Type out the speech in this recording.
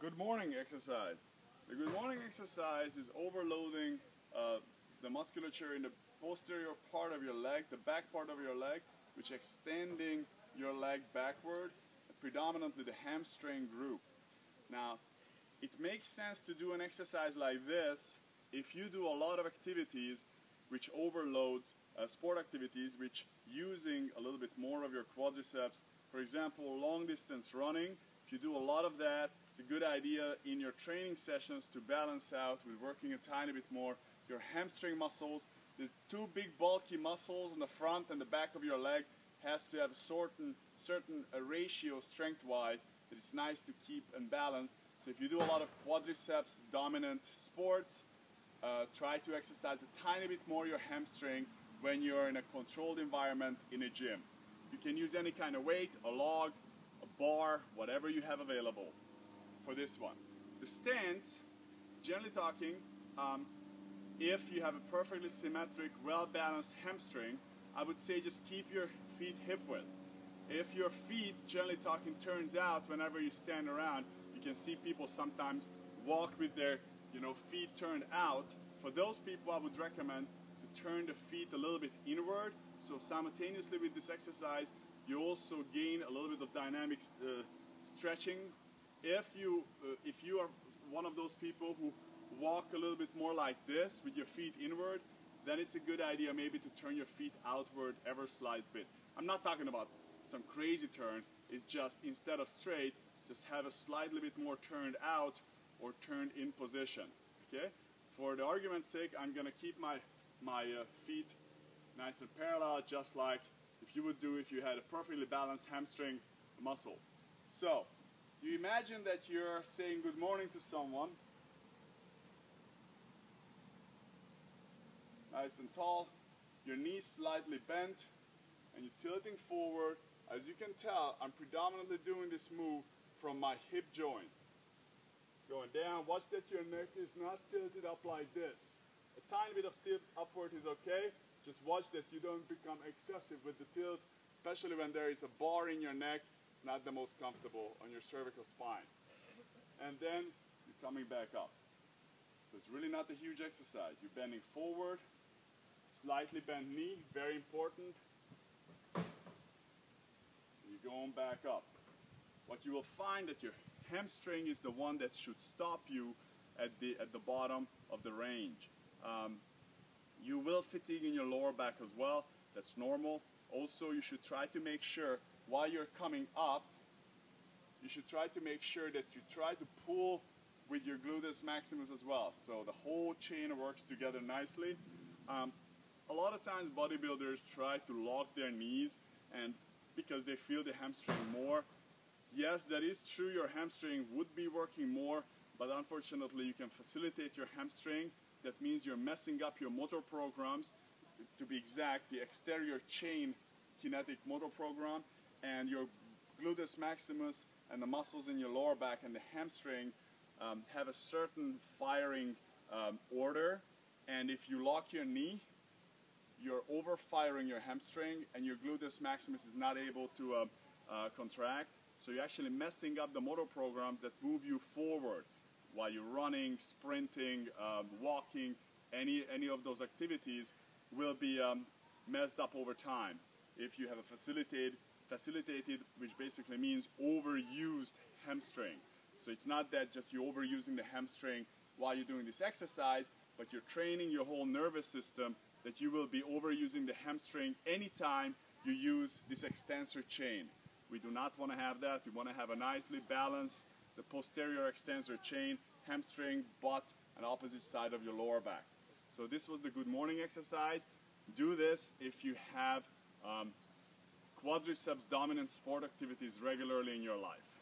good morning exercise. The good morning exercise is overloading the musculature in the posterior part of your leg, the back part of your leg, which extending your leg backward, predominantly the hamstring group. Now, it makes sense to do an exercise like this if you do a lot of activities which overloads sport activities which using a little bit more of your quadriceps. For example, long distance running. If you do a lot of that, it's a good idea in your training sessions to balance out with working a tiny bit more your hamstring muscles. The two big bulky muscles on the front and the back of your leg has to have a certain ratio strength-wise that it's nice to keep and balance. So if you do a lot of quadriceps dominant sports, try to exercise a tiny bit more your hamstring when you're in a controlled environment in a gym. You can use any kind of weight, a log, a bar, whatever you have available for this one. The stance, generally talking, if you have a perfectly symmetric, well-balanced hamstring, I would say just keep your feet hip width. If your feet, generally talking, turns out whenever you stand around, you can see people sometimes walk with their feet turned out. For those people, I would recommend to turn the feet a little bit inward. So simultaneously with this exercise, you also gain a little bit of dynamic stretching. If you are one of those people who walk a little bit more like this with your feet inward, then it's a good idea maybe to turn your feet outward ever slight bit. I'm not talking about some crazy turn. It's just instead of straight, just have a slightly bit more turned out or turned in position. Okay? For the argument's sake, I'm going to keep my feet nice and parallel, just like if you would do if you had a perfectly balanced hamstring muscle. So, you imagine that you're saying good morning to someone, nice and tall, your knees slightly bent, and you're tilting forward. As you can tell, I'm predominantly doing this move from my hip joint. Going down, watch that your neck is not tilted up like this. A tiny bit of tilt upward is okay. Just watch that you don't become excessive with the tilt, especially when there is a bar in your neck. It's not the most comfortable on your cervical spine. And then you're coming back up. So it's really not a huge exercise. You're bending forward, slightly bent knee, very important. You're going back up. What you will find that your hamstring is the one that should stop you at the bottom of the range. You will fatigue in your lower back as well. That's normal. Also, you should try to make sure while you're coming up, you should try to make sure that you try to pull with your gluteus maximus as well. So the whole chain works together nicely. A lot of times bodybuilders try to lock their knees and because they feel the hamstring more. Yes, that is true, your hamstring would be working more, but unfortunately you can facilitate your hamstring. That means you're messing up your motor programs, to be exact, the exterior chain kinetic motor program, and your gluteus maximus and the muscles in your lower back and the hamstring have a certain firing order, and if you lock your knee, you're over-firing your hamstring and your gluteus maximus is not able to contract. So you're actually messing up the motor programs that move you forward while you're running, sprinting, walking. Any of those activities will be messed up over time if you have a facilitated, which basically means overused hamstring. So it's not that just you're overusing the hamstring while you're doing this exercise, but you're training your whole nervous system that you will be overusing the hamstring anytime you use this extensor chain. We do not want to have that. We want to have a nicely balanced, the posterior extensor chain, hamstring, butt, and opposite side of your lower back. So this was the good morning exercise. Do this if you have quadriceps dominant sport activities regularly in your life.